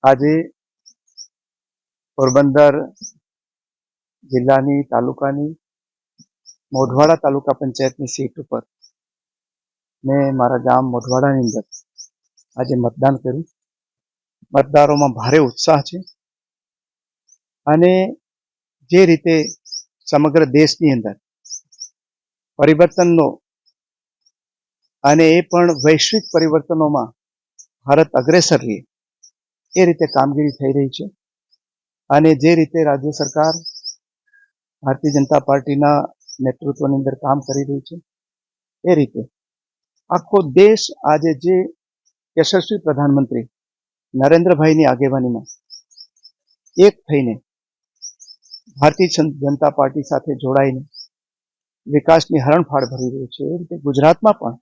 આજે પોરબંદર જિલ્લાની તાલુકાની મોઢવાડા તાલુકા પંચાયતની સીટ ઉપર મેં મારા ગામ મોઢવાડાની અંદર આજે મતદાન કર્યું. મતદારોમાં ભારે ઉત્સાહ છે અને જે રીતે સમગ્ર દેશની અંદર પરિવર્તનનો અને એ પણ વૈશ્વિક પરિવર્તનોમાં ભારત અગ્રેસર રહે એ રીતે કામગીરી થઈ રહી છે. અને જે રીતે રાજ્ય સરકાર ભારતીય જનતા પાર્ટીના નેતૃત્વની અંદર કામ કરી રહી છે એ રીતે આખો દેશ આજે જે યશસ્વી પ્રધાનમંત્રી નરેન્દ્રભાઈની આગેવાનીમાં એક થઈને ભારતીય જનતા પાર્ટી સાથે જોડાઈને વિકાસની હરણફાળ ભરી રહ્યું છે. એ રીતે ગુજરાતમાં પણ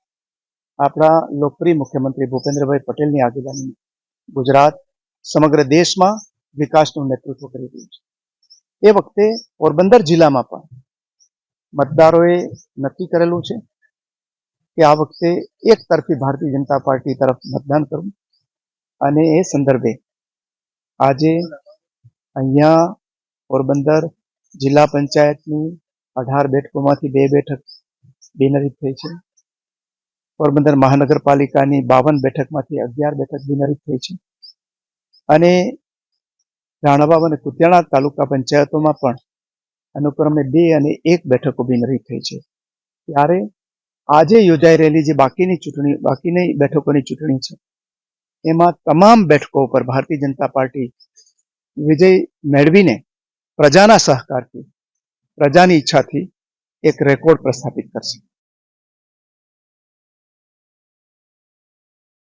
આપણા લોકપ્રિય મુખ્યમંત્રી ભૂપેન્દ્રભાઈ પટેલની આગેવાનીમાં ગુજરાત સમગ્ર દેશમાં વિકાસનું નેતૃત્વ કરી રહ્યું છે. એ વખતે પોરબંદર જિલ્લામાં પણ મતદારોએ નક્કી કરેલું છે કે આ વખતે એક તરફી ભારતીય જનતા પાર્ટી તરફ મતદાન કરવું. અને એ સંદર્ભે આજે અહીંયા પોરબંદર જિલ્લા પંચાયતની 18 બેઠકોમાંથી 2 બેઠક બિનહરીફ થઈ છે. પોરબંદર મહાનગરપાલિકાની 52 બેઠકમાંથી 11 બેઠક બિનહરીફ થઈ છે. અને રાણાવાવ અને કુતિયાણા તાલુકા પંચાયતોમાં પણ અનુક્રમે 2 અને 1 બેઠકો બિનહરીફ થઈ છે. ત્યારે આજે યોજાઈ રહેલી જે બાકીની બેઠકોની ચૂંટણી છે એમાં તમામ બેઠકો પર ભારતીય જનતા પાર્ટી વિજય મેળવીને પ્રજાના સહકારથી પ્રજાની ઈચ્છાથી એક રેકોર્ડ પ્રસ્થાપિત કરશે.